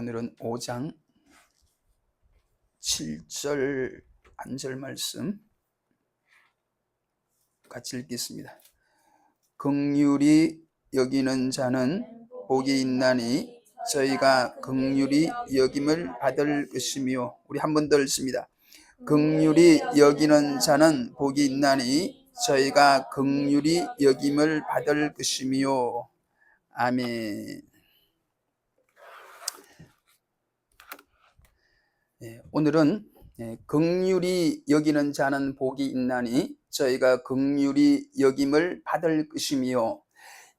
오늘은 5장 7절 안절 말씀 같이 읽겠습니다. 긍휼히 여기는 자는 복이 있나니 저희가 긍휼히 여김을 받을 것이며. 우리 한 번 더 읽습니다. 긍휼히 여기는 자는 복이 있나니 저희가 긍휼히 여김을 받을 것이며. 아멘. 오늘은 긍휼히 여기는 자는 복이 있나니 저희가 긍휼히 여김을 받을 것이며,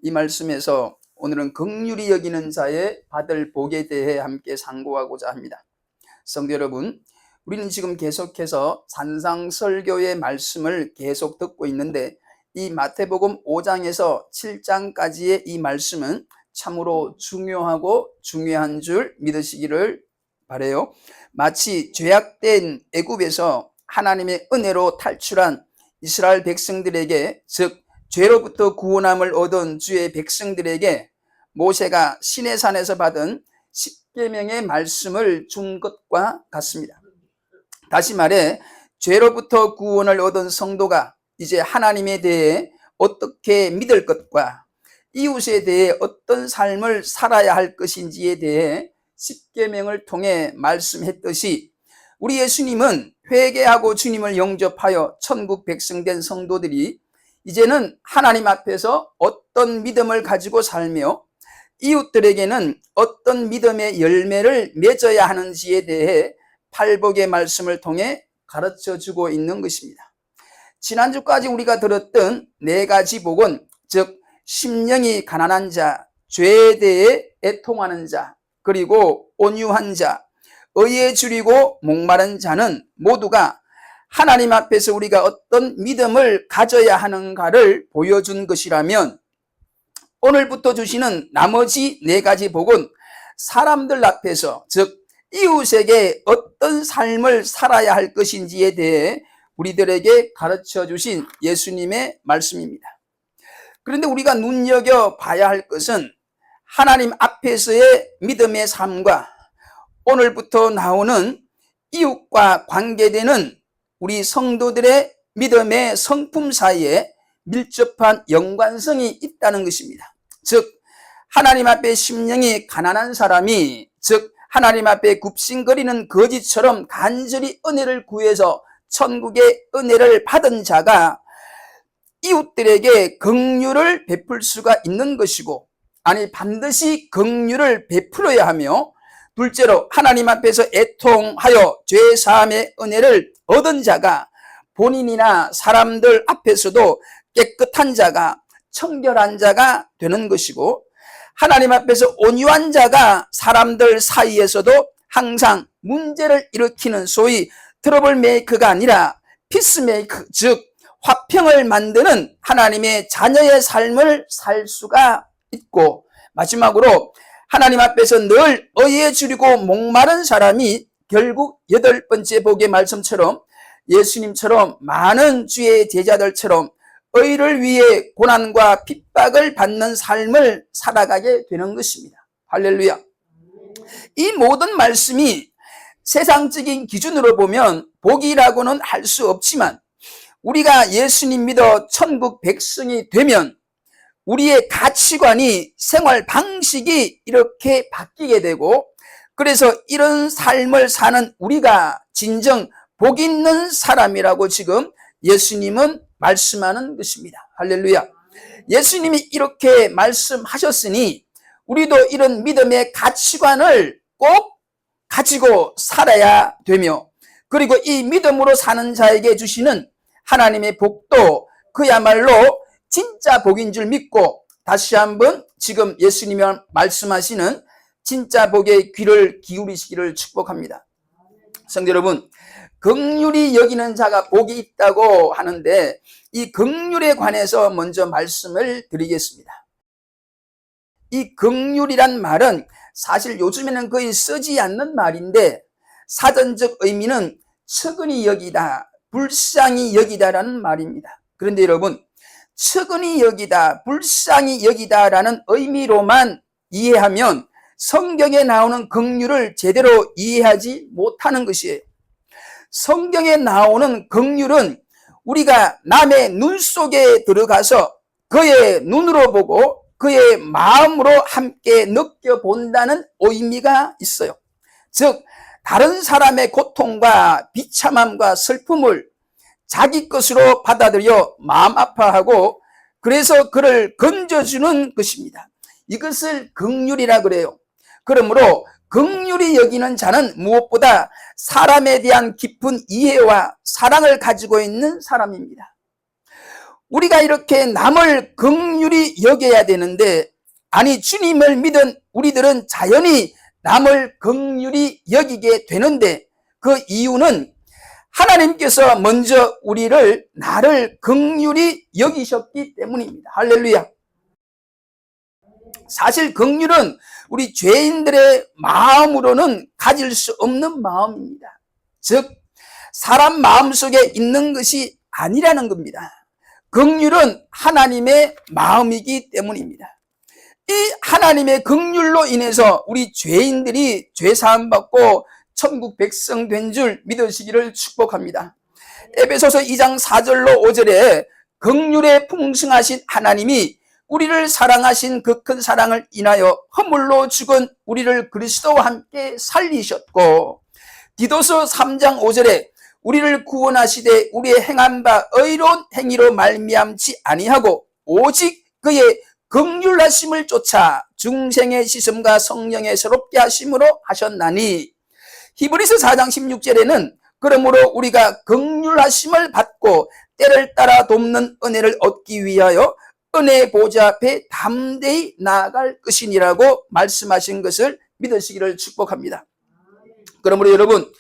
이 말씀에서 오늘은 긍휼히 여기는 자의 받을 복에 대해 함께 상고하고자 합니다. 성도 여러분, 우리는 지금 계속해서 산상설교의 말씀을 계속 듣고 있는데, 이 마태복음 5장에서 7장까지의 이 말씀은 참으로 중요하고 중요한 줄 믿으시기를 바라요. 마치 죄악된 애굽에서 하나님의 은혜로 탈출한 이스라엘 백성들에게, 즉 죄로부터 구원함을 얻은 주의 백성들에게 모세가 시내산에서 받은 십계명의 말씀을 준 것과 같습니다. 다시 말해 죄로부터 구원을 얻은 성도가 이제 하나님에 대해 어떻게 믿을 것과 이웃에 대해 어떤 삶을 살아야 할 것인지에 대해 십계명을 통해 말씀했듯이, 우리 예수님은 회개하고 주님을 영접하여 천국 백성 된 성도들이 이제는 하나님 앞에서 어떤 믿음을 가지고 살며 이웃들에게는 어떤 믿음의 열매를 맺어야 하는지에 대해 팔복의 말씀을 통해 가르쳐주고 있는 것입니다. 지난주까지 우리가 들었던 네 가지 복은, 즉 심령이 가난한 자, 죄에 대해 애통하는 자, 그리고 온유한 자, 의에 줄이고 목마른 자는 모두가 하나님 앞에서 우리가 어떤 믿음을 가져야 하는가를 보여준 것이라면, 오늘부터 주시는 나머지 네 가지 복은 사람들 앞에서, 즉 이웃에게 어떤 삶을 살아야 할 것인지에 대해 우리들에게 가르쳐 주신 예수님의 말씀입니다. 그런데 우리가 눈여겨봐야 할 것은 하나님 앞에서의 믿음의 삶과 오늘부터 나오는 이웃과 관계되는 우리 성도들의 믿음의 성품 사이에 밀접한 연관성이 있다는 것입니다. 즉 하나님 앞에 심령이 가난한 사람이, 즉 하나님 앞에 굽신거리는 거지처럼 간절히 은혜를 구해서 천국의 은혜를 받은 자가 이웃들에게 긍휼을 베풀 수가 있는 것이고, 아니 반드시 긍휼을 베풀어야 하며, 둘째로 하나님 앞에서 애통하여 죄사함의 은혜를 얻은 자가 본인이나 사람들 앞에서도 깨끗한 자가, 청결한 자가 되는 것이고, 하나님 앞에서 온유한 자가 사람들 사이에서도 항상 문제를 일으키는 소위 트러블 메이커가 아니라 피스메이커, 즉 화평을 만드는 하나님의 자녀의 삶을 살 수가 있고, 마지막으로 하나님 앞에서 늘 의에 줄이고 목마른 사람이 결국 8번째 복의 말씀처럼 예수님처럼 많은 주의 제자들처럼 의를 위해 고난과 핍박을 받는 삶을 살아가게 되는 것입니다. 할렐루야. 이 모든 말씀이 세상적인 기준으로 보면 복이라고는 할 수 없지만, 우리가 예수님 믿어 천국 백성이 되면 우리의 가치관이, 생활 방식이 이렇게 바뀌게 되고, 그래서 이런 삶을 사는 우리가 진정 복 있는 사람이라고 지금 예수님은 말씀하는 것입니다. 할렐루야. 예수님이 이렇게 말씀하셨으니 우리도 이런 믿음의 가치관을 꼭 가지고 살아야 되며, 그리고 이 믿음으로 사는 자에게 주시는 하나님의 복도 그야말로 진짜 복인 줄 믿고, 다시 한번 지금 예수님이 말씀하시는 진짜 복의 귀를 기울이시기를 축복합니다. 성도 여러분, 긍휼히 여기는 자가 복이 있다고 하는데, 이 긍휼에 관해서 먼저 말씀을 드리겠습니다. 이 긍휼이란 말은 사실 요즘에는 거의 쓰지 않는 말인데, 사전적 의미는 측은히 여기다, 불쌍히 여기다라는 말입니다. 그런데 여러분, 측은히 여기다, 불쌍히 여기다라는 의미로만 이해하면 성경에 나오는 긍휼을 제대로 이해하지 못하는 것이에요. 성경에 나오는 긍휼은 우리가 남의 눈 속에 들어가서 그의 눈으로 보고 그의 마음으로 함께 느껴본다는 의미가 있어요. 즉 다른 사람의 고통과 비참함과 슬픔을 자기 것으로 받아들여 마음 아파하고 그래서 그를 건져주는 것입니다. 이것을 긍휼이라 그래요. 그러므로 긍휼히 여기는 자는 무엇보다 사람에 대한 깊은 이해와 사랑을 가지고 있는 사람입니다. 우리가 이렇게 남을 긍휼히 여겨야 되는데, 아니 주님을 믿은 우리들은 자연히 남을 긍휼히 여기게 되는데, 그 이유는 하나님께서 먼저 나를 긍휼히 여기셨기 때문입니다. 할렐루야. 사실 긍휼은 우리 죄인들의 마음으로는 가질 수 없는 마음입니다. 즉 사람 마음속에 있는 것이 아니라는 겁니다. 긍휼은 하나님의 마음이기 때문입니다. 이 하나님의 긍휼로 인해서 우리 죄인들이 죄사함 받고 천국 백성 된 줄 믿으시기를 축복합니다. 에베소서 2장 4절로 5절에 긍휼에 풍성하신 하나님이 우리를 사랑하신 그 큰 사랑을 인하여 허물로 죽은 우리를 그리스도와 함께 살리셨고, 디도서 3장 5절에 우리를 구원하시되 우리의 행한 바 의로운 행위로 말미암지 아니하고 오직 그의 긍휼하심을 쫓아 중생의 시슴과 성령의 새롭게 하심으로 하셨나니, 히브리서 4장 16절에는 그러므로 우리가 긍휼하심을 받고 때를 따라 돕는 은혜를 얻기 위하여 은혜의 보좌 앞에 담대히 나아갈 것이니라고 말씀하신 것을 믿으시기를 축복합니다. 그러므로 여러분,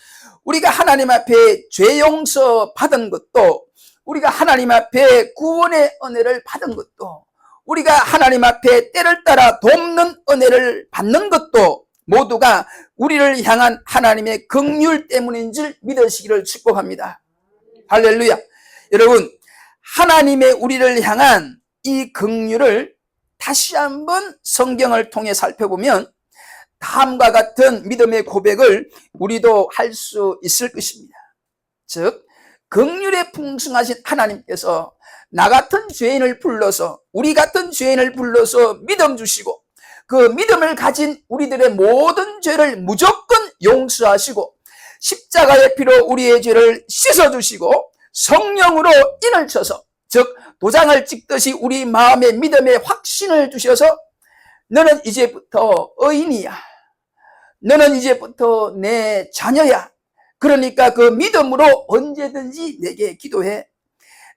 우리가 하나님 앞에 죄 용서 받은 것도, 우리가 하나님 앞에 구원의 은혜를 받은 것도, 우리가 하나님 앞에 때를 따라 돕는 은혜를 받는 것도 모두가 우리를 향한 하나님의 긍휼 때문인 줄 믿으시기를 축복합니다. 할렐루야. 여러분, 하나님의 우리를 향한 이 긍휼을 다시 한번 성경을 통해 살펴보면 다음과 같은 믿음의 고백을 우리도 할 수 있을 것입니다. 즉 긍휼에 풍성하신 하나님께서 나 같은 죄인을 불러서, 우리 같은 죄인을 불러서 믿음 주시고 그 믿음을 가진 우리들의 모든 죄를 무조건 용서하시고 십자가의 피로 우리의 죄를 씻어주시고 성령으로 인을 쳐서, 즉 도장을 찍듯이 우리 마음에 믿음의 확신을 주셔서 너는 이제부터 의인이야, 너는 이제부터 내 자녀야, 그러니까 그 믿음으로 언제든지 내게 기도해,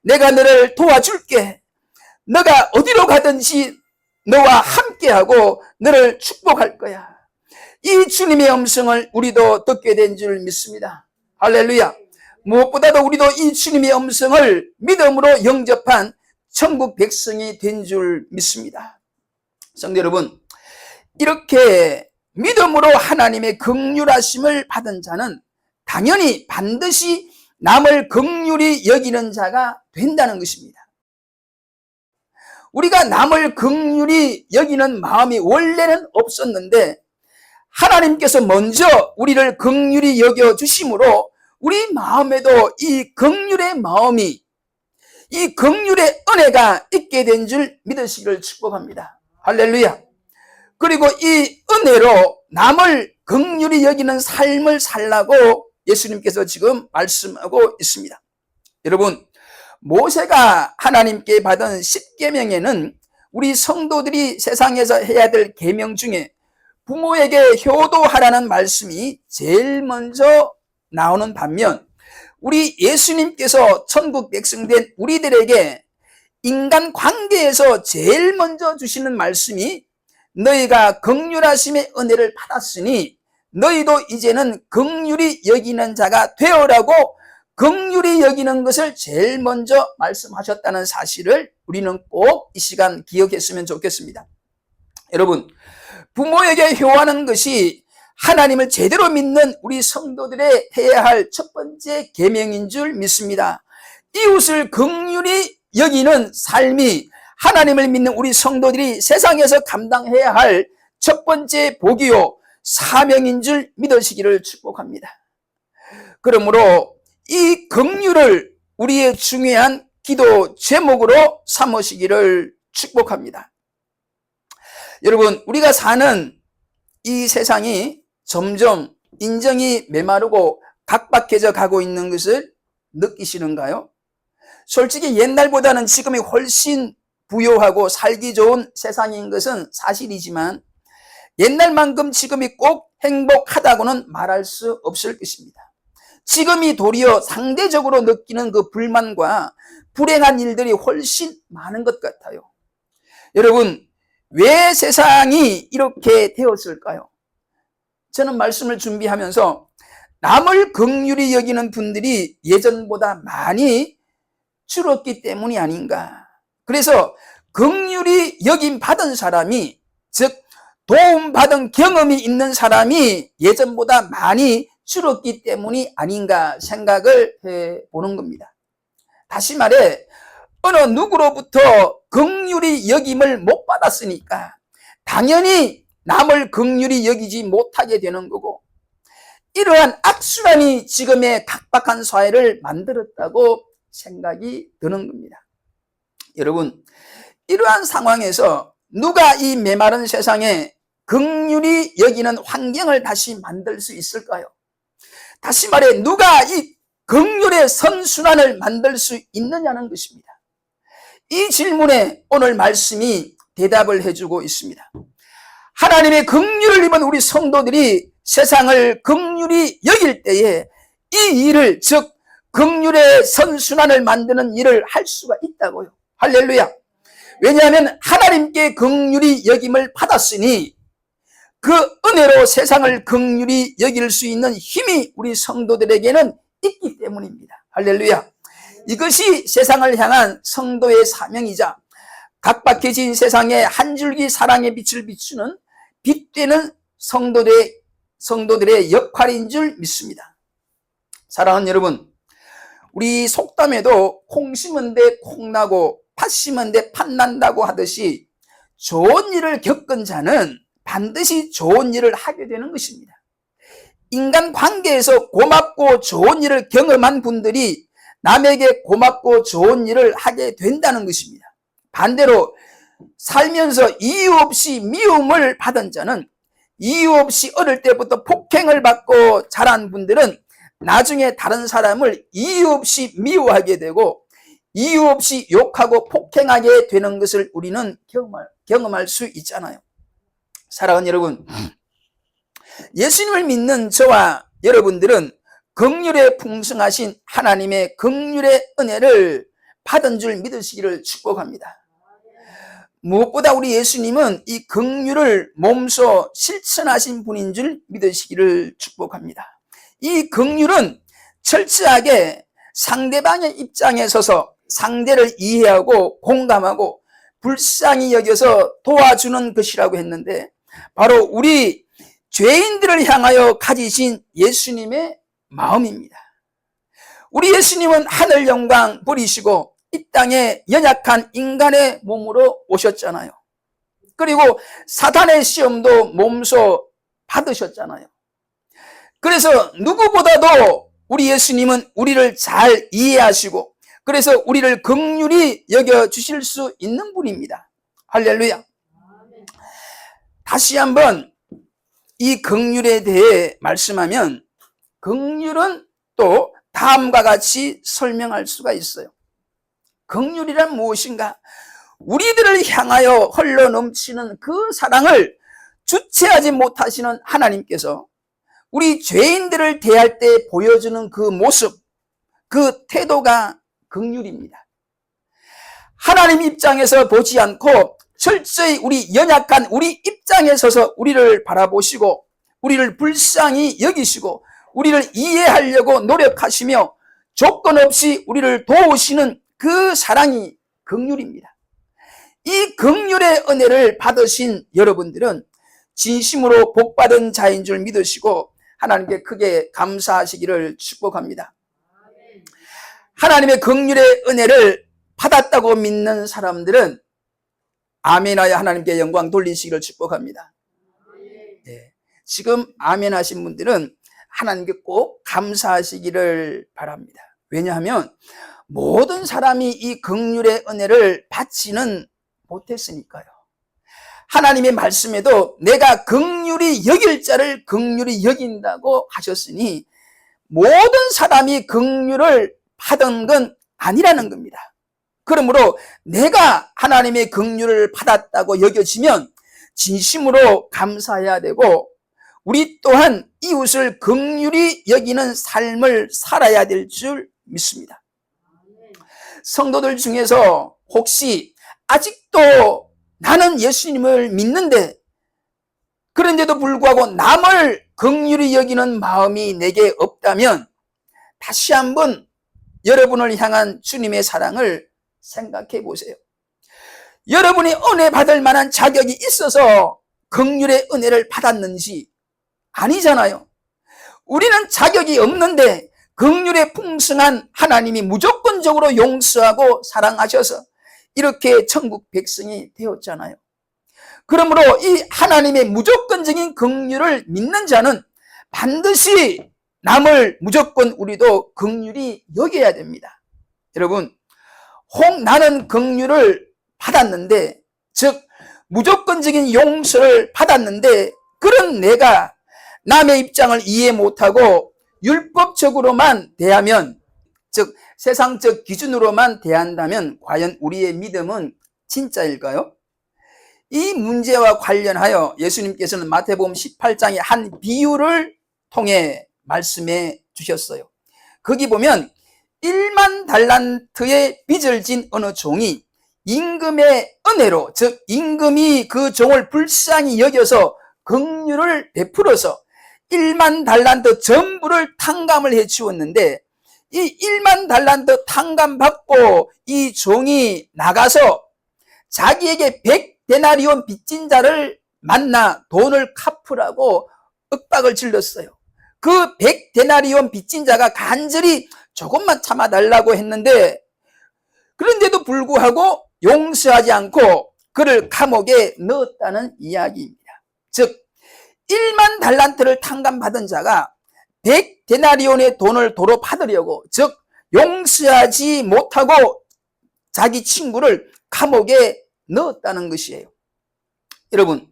내가 너를 도와줄게, 너가 어디로 가든지 너와 함께하고 너를 축복할 거야. 이 주님의 음성을 우리도 듣게 된 줄 믿습니다. 할렐루야. 무엇보다도 우리도 이 주님의 음성을 믿음으로 영접한 천국 백성이 된 줄 믿습니다. 성도 여러분, 이렇게 믿음으로 하나님의 긍휼하심을 받은 자는 당연히 반드시 남을 긍휼히 여기는 자가 된다는 것입니다. 우리가 남을 긍휼히 여기는 마음이 원래는 없었는데 하나님께서 먼저 우리를 긍휼히 여겨주심으로 우리 마음에도 이 긍휼의 마음이, 이 긍휼의 은혜가 있게 된 줄 믿으시기를 축복합니다. 할렐루야. 그리고 이 은혜로 남을 긍휼히 여기는 삶을 살라고 예수님께서 지금 말씀하고 있습니다. 여러분, 모세가 하나님께 받은 10계명에는 우리 성도들이 세상에서 해야 될 계명 중에 부모에게 효도하라는 말씀이 제일 먼저 나오는 반면, 우리 예수님께서 천국 백성 된 우리들에게 인간 관계에서 제일 먼저 주시는 말씀이 너희가 긍휼하심의 은혜를 받았으니 너희도 이제는 긍휼히 여기는 자가 되어라고 긍휼히 여기는 것을 제일 먼저 말씀하셨다는 사실을 우리는 꼭 이 시간 기억했으면 좋겠습니다. 여러분, 부모에게 효하는 것이 하나님을 제대로 믿는 우리 성도들의 해야 할 첫 번째 계명인 줄 믿습니다. 이웃을 긍휼히 여기는 삶이 하나님을 믿는 우리 성도들이 세상에서 감당해야 할 첫 번째 복이요 사명인 줄 믿으시기를 축복합니다. 그러므로 이 긍휼을 우리의 중요한 기도 제목으로 삼으시기를 축복합니다. 여러분, 우리가 사는 이 세상이 점점 인정이 메마르고 각박해져 가고 있는 것을 느끼시는가요? 솔직히 옛날보다는 지금이 훨씬 부유하고 살기 좋은 세상인 것은 사실이지만 옛날만큼 지금이 꼭 행복하다고는 말할 수 없을 것입니다. 지금이 도리어 상대적으로 느끼는 그 불만과 불행한 일들이 훨씬 많은 것 같아요. 여러분, 왜 세상이 이렇게 되었을까요? 저는 말씀을 준비하면서 남을 긍휼히 여기는 분들이 예전보다 많이 줄었기 때문이 아닌가. 그래서 긍휼히 여김 받은 사람이, 즉 도움받은 경험이 있는 사람이 예전보다 많이 줄었기 때문이 아닌가 생각을 해보는 겁니다. 다시 말해 어느 누구로부터 긍휼히 여김을 못 받았으니까 당연히 남을 긍휼히 여기지 못하게 되는 거고, 이러한 악순환이 지금의 각박한 사회를 만들었다고 생각이 드는 겁니다. 여러분, 이러한 상황에서 누가 이 메마른 세상에 긍휼히 여기는 환경을 다시 만들 수 있을까요? 다시 말해 누가 이 긍휼의 선순환을 만들 수 있느냐는 것입니다. 이 질문에 오늘 말씀이 대답을 해주고 있습니다. 하나님의 긍휼을 입은 우리 성도들이 세상을 긍휼히 여길 때에 이 일을, 즉 긍휼의 선순환을 만드는 일을 할 수가 있다고요. 할렐루야. 왜냐하면 하나님께 긍휼히 여김을 받았으니 그 은혜로 세상을 긍휼히 여길 수 있는 힘이 우리 성도들에게는 있기 때문입니다. 할렐루야. 이것이 세상을 향한 성도의 사명이자 각박해진 세상에 한 줄기 사랑의 빛을 비추는 빛되는 성도들의 역할인 줄 믿습니다. 사랑하는 여러분, 우리 속담에도 콩 심은 데 콩 나고 팥 심은 데 팥 난다고 하듯이 좋은 일을 겪은 자는 반드시 좋은 일을 하게 되는 것입니다. 인간 관계에서 고맙고 좋은 일을 경험한 분들이 남에게 고맙고 좋은 일을 하게 된다는 것입니다. 반대로 살면서 이유 없이 미움을 받은 자는, 이유 없이 어릴 때부터 폭행을 받고 자란 분들은 나중에 다른 사람을 이유 없이 미워하게 되고 이유 없이 욕하고 폭행하게 되는 것을 우리는 경험할 수 있잖아요. 사랑하는 여러분, 예수님을 믿는 저와 여러분들은 긍휼에 풍성하신 하나님의 긍휼의 은혜를 받은 줄 믿으시기를 축복합니다. 무엇보다 우리 예수님은 이 긍휼을 몸소 실천하신 분인 줄 믿으시기를 축복합니다. 이 긍휼은 철저하게 상대방의 입장에 서서 상대를 이해하고 공감하고 불쌍히 여겨서 도와주는 것이라고 했는데, 바로 우리 죄인들을 향하여 가지신 예수님의 마음입니다. 우리 예수님은 하늘 영광 버리시고 이 땅에 연약한 인간의 몸으로 오셨잖아요. 그리고 사탄의 시험도 몸소 받으셨잖아요. 그래서 누구보다도 우리 예수님은 우리를 잘 이해하시고 그래서 우리를 긍휼히 여겨주실 수 있는 분입니다. 할렐루야. 다시 한번 이 긍휼에 대해 말씀하면, 긍휼은 또 다음과 같이 설명할 수가 있어요. 긍휼이란 무엇인가? 우리들을 향하여 흘러넘치는 그 사랑을 주체하지 못하시는 하나님께서 우리 죄인들을 대할 때 보여주는 그 모습, 그 태도가 긍휼입니다. 하나님 입장에서 보지 않고 철저히 우리 연약한 우리 입장에 서서 우리를 바라보시고 우리를 불쌍히 여기시고 우리를 이해하려고 노력하시며 조건 없이 우리를 도우시는 그 사랑이 긍휼입니다. 이 긍휼의 은혜를 받으신 여러분들은 진심으로 복받은 자인 줄 믿으시고 하나님께 크게 감사하시기를 축복합니다. 하나님의 긍휼의 은혜를 받았다고 믿는 사람들은 아멘하여 하나님께 영광 돌리시기를 축복합니다. 지금 아멘 하신 분들은 하나님께 꼭 감사하시기를 바랍니다. 왜냐하면 모든 사람이 이 긍휼의 은혜를 받지는 못했으니까요. 하나님의 말씀에도 내가 긍휼히 여길 자를 긍휼히 여긴다고 하셨으니 모든 사람이 긍휼을 받은 건 아니라는 겁니다. 그러므로 내가 하나님의 긍휼을 받았다고 여겨지면 진심으로 감사해야 되고, 우리 또한 이웃을 긍휼히 여기는 삶을 살아야 될 줄 믿습니다. 성도들 중에서 혹시 아직도 나는 예수님을 믿는데, 그런데도 불구하고 남을 긍휼히 여기는 마음이 내게 없다면 다시 한번 여러분을 향한 주님의 사랑을 생각해 보세요. 여러분이 은혜 받을 만한 자격이 있어서 긍휼의 은혜를 받았는지? 아니잖아요. 우리는 자격이 없는데 긍휼의 풍성한 하나님이 무조건적으로 용서하고 사랑하셔서 이렇게 천국 백성이 되었잖아요. 그러므로 이 하나님의 무조건적인 긍휼을 믿는 자는 반드시 남을 무조건 우리도 긍휼히 여겨야 됩니다. 여러분, 혹 나는 긍휼을 받았는데, 즉 무조건적인 용서를 받았는데, 그런 내가 남의 입장을 이해 못하고 율법적으로만 대하면, 즉 세상적 기준으로만 대한다면 과연 우리의 믿음은 진짜일까요? 이 문제와 관련하여 예수님께서는 마태복음 18장의 한 비유를 통해 말씀해 주셨어요. 거기 보면 1만 달란트의 빚을 진 어느 종이 임금의 은혜로, 즉 임금이 그 종을 불쌍히 여겨서 긍휼을 베풀어서 1만 달란트 전부를 탕감을 해 주었는데, 이 1만 달란트 탕감받고 이 종이 나가서 자기에게 100데나리온 빚진 자를 만나 돈을 갚으라고 윽박을 질렀어요. 그 100데나리온 빚진 자가 간절히 조금만 참아달라고 했는데, 그런데도 불구하고 용서하지 않고 그를 감옥에 넣었다는 이야기입니다. 즉 1만 달란트를 탕감받은 자가 100데나리온의 돈을 도로 받으려고, 즉 용서하지 못하고 자기 친구를 감옥에 넣었다는 것이에요. 여러분,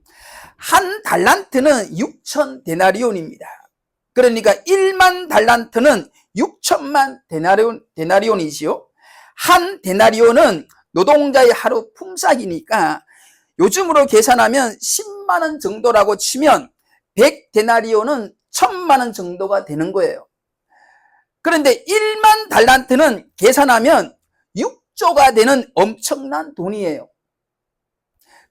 한 달란트는 6,000데나리온입니다. 그러니까 1만 달란트는 6천만 데나리온이지요. 한 데나리온은 노동자의 하루 품삯이니까 요즘으로 계산하면 10만 원 정도라고 치면 100데나리온은 1,000만 원 정도가 되는 거예요. 그런데 1만 달란트는 계산하면 6조가 되는 엄청난 돈이에요.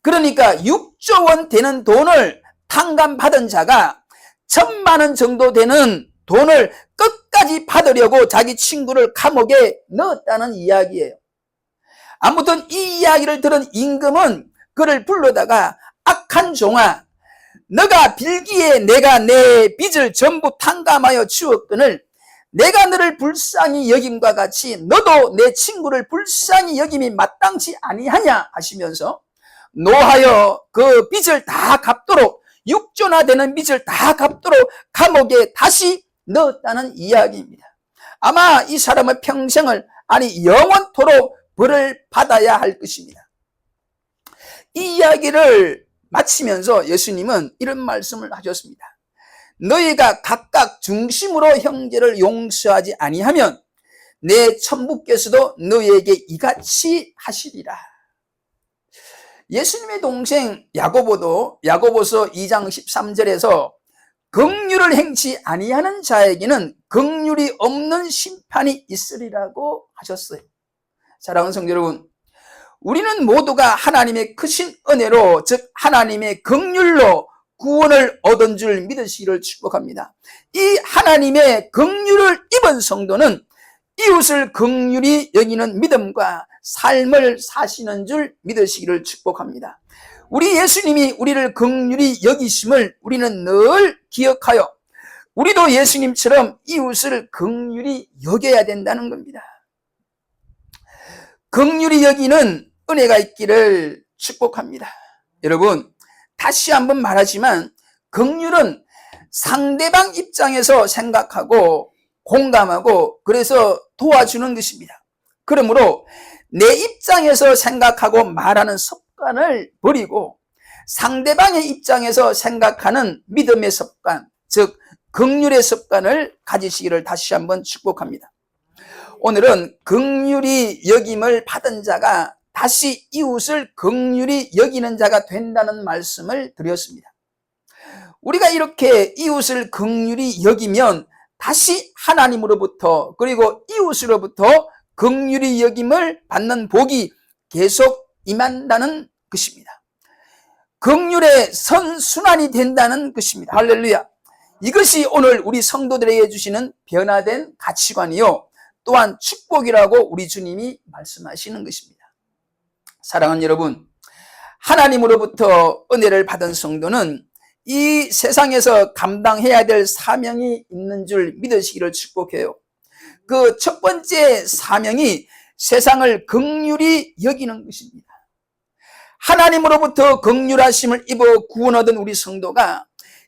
그러니까 6조 원 되는 돈을 탕감받은 자가 1,000만 원 정도 되는 돈을 끝까지 받으려고 자기 친구를 감옥에 넣었다는 이야기예요. 아무튼 이 이야기를 들은 임금은 그를 불러다가 악한 종아, 너가 빌기에 내가 내 빚을 전부 탕감하여 주었거늘 내가 너를 불쌍히 여김과 같이 너도 내 친구를 불쌍히 여김이 마땅치 아니하냐 하시면서 노하여 그 빚을 다 갚도록, 6조나 되는 빚을 다 갚도록 감옥에 다시 넣었다는 이야기입니다. 아마 이 사람은 평생을, 아니 영원토록 벌을 받아야 할 것입니다. 이 이야기를 마치면서 예수님은 이런 말씀을 하셨습니다. 너희가 각각 중심으로 형제를 용서하지 아니하면 내 천부께서도 너희에게 이같이 하시리라. 예수님의 동생 야고보도 야고보서 2장 13절에서 긍휼을 행치 아니하는 자에게는 긍휼이 없는 심판이 있으리라고 하셨어요. 사랑하는 성도 여러분, 우리는 모두가 하나님의 크신 은혜로, 즉 하나님의 긍휼로 구원을 얻은 줄 믿으시기를 축복합니다. 이 하나님의 긍휼을 입은 성도는 이웃을 긍휼히 여기는 믿음과 삶을 사시는 줄 믿으시기를 축복합니다. 우리 예수님이 우리를 긍휼히 여기심을 우리는 늘 기억하여 우리도 예수님처럼 이웃을 긍휼히 여겨야 된다는 겁니다. 긍휼히 여기는 은혜가 있기를 축복합니다. 여러분, 다시 한번 말하지만 긍휼은 상대방 입장에서 생각하고 공감하고 그래서 도와주는 것입니다. 그러므로 내 입장에서 생각하고 말하는 습관을 버리고 상대방의 입장에서 생각하는 믿음의 습관, 즉 긍휼의 습관을 가지시기를 다시 한번 축복합니다. 오늘은 긍휼히 여김을 받은 자가 다시 이웃을 긍휼히 여기는 자가 된다는 말씀을 드렸습니다. 우리가 이렇게 이웃을 긍휼히 여기면 다시 하나님으로부터 그리고 이웃으로부터 긍휼히 여김을 받는 복이 계속 임한다는 것입니다. 긍휼의 선순환이 된다는 것입니다. 할렐루야. 이것이 오늘 우리 성도들에게 주시는 변화된 가치관이요 또한 축복이라고 우리 주님이 말씀하시는 것입니다. 사랑하는 여러분, 하나님으로부터 은혜를 받은 성도는 이 세상에서 감당해야 될 사명이 있는 줄 믿으시기를 축복해요. 그 첫 번째 사명이 세상을 긍휼히 여기는 것입니다. 하나님으로부터 긍휼하심을 입어 구원 얻은 우리 성도가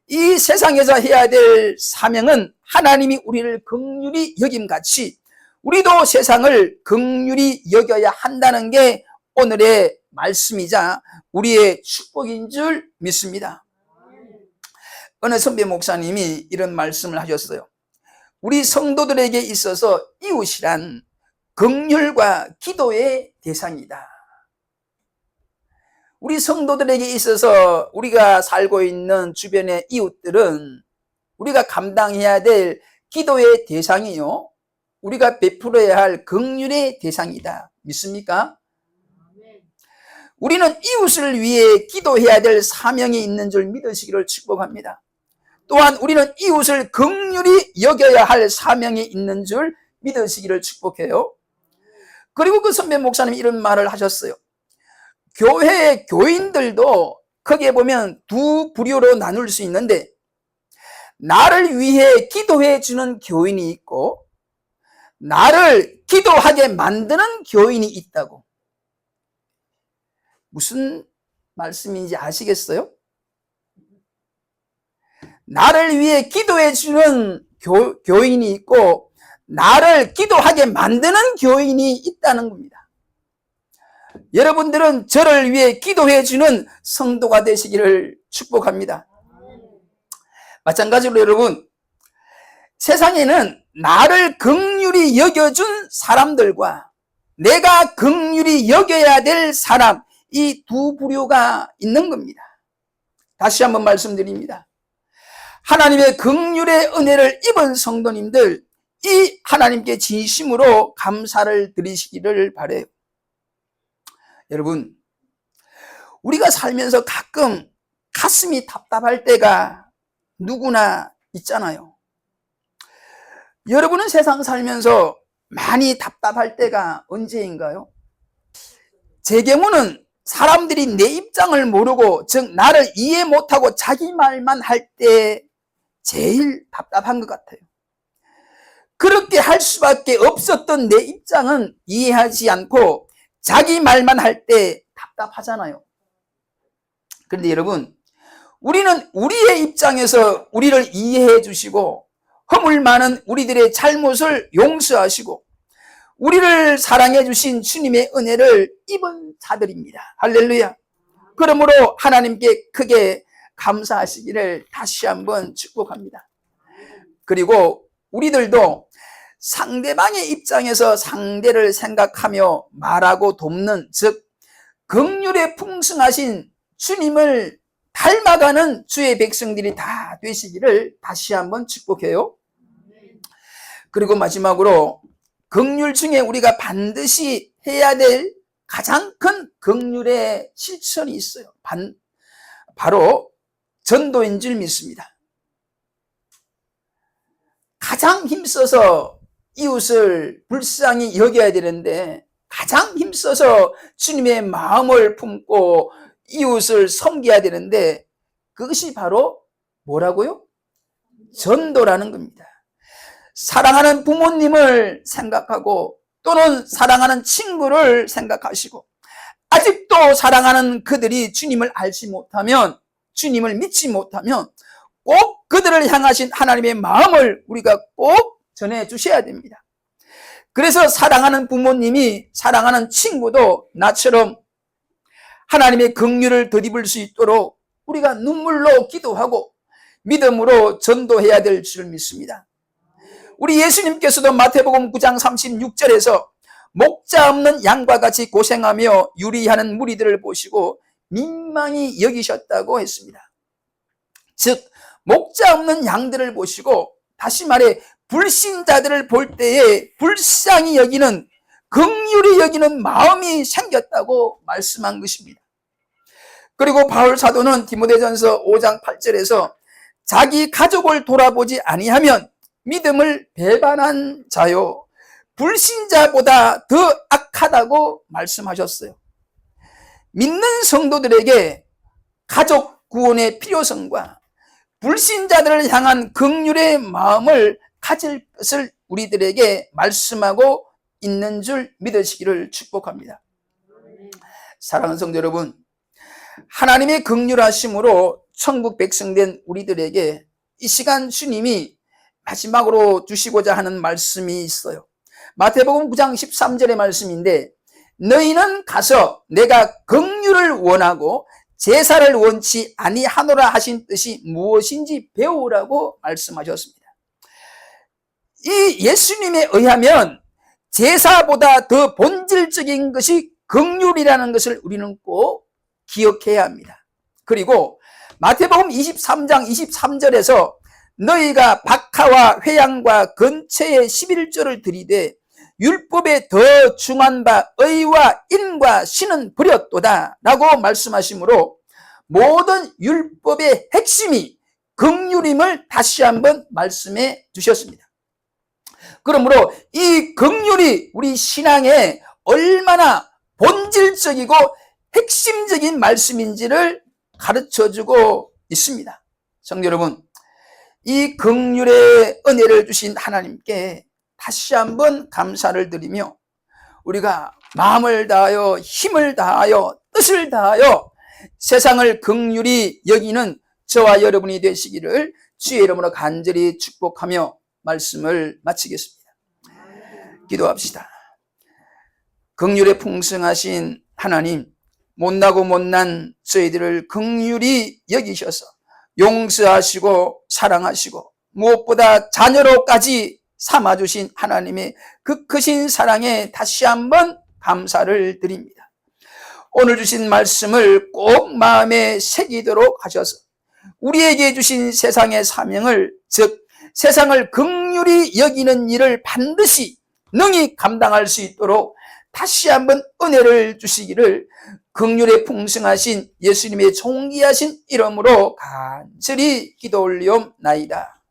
이 세상에서 해야 될 사명은 하나님이 우리를 긍휼히 여김같이 우리도 세상을 긍휼히 여겨야 한다는 게 오늘의 말씀이자 우리의 축복인 줄 믿습니다. 어느 선배 목사님이 이런 말씀을 하셨어요. 우리 성도들에게 있어서 이웃이란 긍휼과 기도의 대상이다. 우리 성도들에게 있어서 우리가 살고 있는 주변의 이웃들은 우리가 감당해야 될 기도의 대상이요 우리가 베풀어야 할 긍휼의 대상이다. 믿습니까? 우리는 이웃을 위해 기도해야 될 사명이 있는 줄 믿으시기를 축복합니다. 또한 우리는 이웃을 긍휼히 여겨야 할 사명이 있는 줄 믿으시기를 축복해요. 그리고 그 선배 목사님이 이런 말을 하셨어요. 교회의 교인들도 크게 보면 두 부류로 나눌 수 있는데 나를 위해 기도해 주는 교인이 있고 나를 기도하게 만드는 교인이 있다고. 무슨 말씀인지 아시겠어요? 나를 위해 기도해 주는 교인이 있고 나를 기도하게 만드는 교인이 있다는 겁니다. 여러분들은 저를 위해 기도해 주는 성도가 되시기를 축복합니다. 마찬가지로 여러분, 세상에는 나를 긍휼히 여겨준 사람들과 내가 긍휼히 여겨야 될 사람, 이 두 부류가 있는 겁니다. 다시 한번 말씀드립니다. 하나님의 긍휼의 은혜를 입은 성도님들, 이 하나님께 진심으로 감사를 드리시기를 바라요. 여러분, 우리가 살면서 가끔 가슴이 답답할 때가 누구나 있잖아요. 여러분은 세상 살면서 많이 답답할 때가 언제인가요? 제 경우는 사람들이 내 입장을 모르고 즉 나를 이해 못하고 자기 말만 할 때 제일 답답한 것 같아요. 그렇게 할 수밖에 없었던 내 입장은 이해하지 않고 자기 말만 할 때 답답하잖아요. 그런데 여러분, 우리는 우리의 입장에서 우리를 이해해 주시고 허물 많은 우리들의 잘못을 용서하시고 우리를 사랑해 주신 주님의 은혜를 입은 자들입니다. 할렐루야. 그러므로 하나님께 크게 감사하시기를 다시 한번 축복합니다. 그리고 우리들도 상대방의 입장에서 상대를 생각하며 말하고 돕는, 즉 긍휼에 풍성하신 주님을 닮아가는 주의 백성들이 다 되시기를 다시 한번 축복해요. 그리고 마지막으로 긍휼 중에 우리가 반드시 해야 될 가장 큰 긍휼의 실천이 있어요. 바로 전도인 줄 믿습니다. 가장 힘써서 이웃을 불쌍히 여겨야 되는데 가장 힘써서 주님의 마음을 품고 이웃을 섬겨야 되는데 그것이 바로 뭐라고요? 전도라는 겁니다. 사랑하는 부모님을 생각하고 또는 사랑하는 친구를 생각하시고 아직도 사랑하는 그들이 주님을 알지 못하면, 주님을 믿지 못하면 꼭 그 그들을 향하신 하나님의 마음을 우리가 꼭 전해 주셔야 됩니다. 그래서 사랑하는 부모님이 사랑하는 친구도 나처럼 하나님의 긍휼을 덧입을 수 있도록 우리가 눈물로 기도하고 믿음으로 전도해야 될 줄 믿습니다. 우리 예수님께서도 마태복음 9장 36절에서 목자 없는 양과 같이 고생하며 유리하는 무리들을 보시고 민망히 여기셨다고 했습니다. 즉 목자 없는 양들을 보시고, 다시 말해 불신자들을 볼 때에 불쌍히 여기는, 긍휼히 여기는 마음이 생겼다고 말씀한 것입니다. 그리고 바울 사도는 디모데전서 5장 8절에서 자기 가족을 돌아보지 아니하면 믿음을 배반한 자요 불신자보다 더 악하다고 말씀하셨어요. 믿는 성도들에게 가족 구원의 필요성과 불신자들을 향한 긍휼의 마음을 가질 것을 우리들에게 말씀하고 있는 줄 믿으시기를 축복합니다. 사랑하는 성도 여러분, 하나님의 긍휼하심으로 천국 백성된 우리들에게 이 시간 주님이 마지막으로 주시고자 하는 말씀이 있어요. 마태복음 9장 13절의 말씀인데, 너희는 가서 내가 긍휼을 원하고 제사를 원치 아니하노라 하신 뜻이 무엇인지 배우라고 말씀하셨습니다. 이 예수님에 의하면 제사보다 더 본질적인 것이 긍휼이라는 것을 우리는 꼭 기억해야 합니다. 그리고 마태복음 23장 23절에서 너희가 박하와 회양과 건채의 11조를 드리되 율법에 더 중한 바 의와 인과 신은 버렸도다 라고 말씀하시므로 모든 율법의 핵심이 긍휼임을 다시 한번 말씀해 주셨습니다. 그러므로 이 긍휼이 우리 신앙에 얼마나 본질적이고 핵심적인 말씀인지를 가르쳐주고 있습니다. 성도 여러분, 이 긍휼의 은혜를 주신 하나님께 다시 한번 감사를 드리며 우리가 마음을 다하여 힘을 다하여 뜻을 다하여 세상을 긍휼히 여기는 저와 여러분이 되시기를 주의 이름으로 간절히 축복하며 말씀을 마치겠습니다. 기도합시다. 긍휼에 풍성하신 하나님, 못나고 못난 저희들을 긍휼히 여기셔서 용서하시고 사랑하시고 무엇보다 자녀로까지 삼아주신 하나님의 그 크신 사랑에 다시 한번 감사를 드립니다. 오늘 주신 말씀을 꼭 마음에 새기도록 하셔서 우리에게 주신 세상의 사명을, 즉 세상을 긍휼히 여기는 일을 반드시 능히 감당할 수 있도록 다시 한번 은혜를 주시기를 긍휼에 풍성하신 예수님의 존귀하신 이름으로 간절히 기도 올리옵나이다.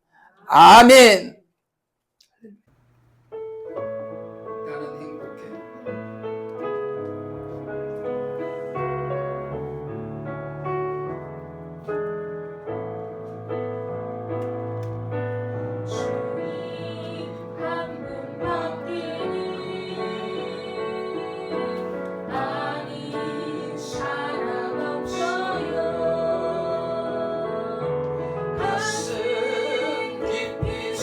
아멘. 나는 행복해. 주님 한 분밖에는 아닌 사람 없어요. 가슴 깊이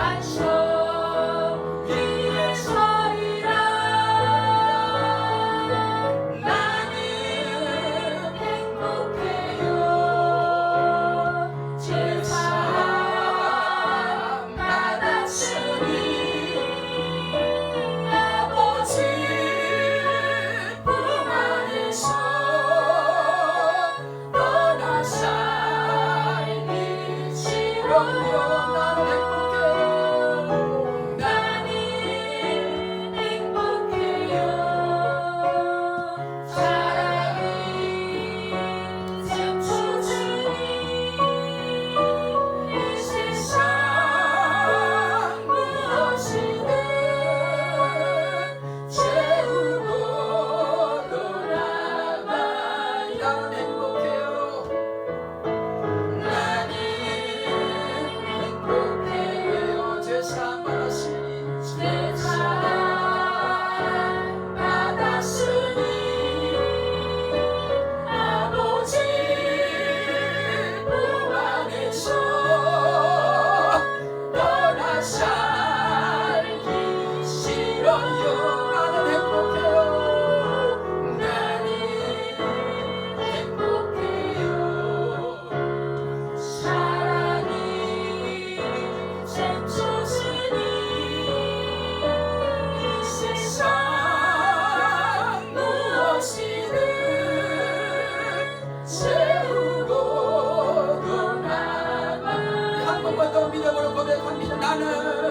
반석 위에 서리라. 나는 행복해요. 제사함 받았으니 아버지 품 안에서 떠나 살기 싫어요. 나는 행복해요. 사랑이 샘솟으니 이 세상 무엇이든 채우고 돌아가야 행복해요. 나는 행복해요. 제사 받았으니 제사 받았으니 아버지 품 안에서 떠나 살기 싫어요. 나는 행복해요. 나는 행복해요. 사랑이 샘솟으니 이 세상 무엇이든 채우고 돌아가. 한 번만 더 믿음으로 고백합니다. 나는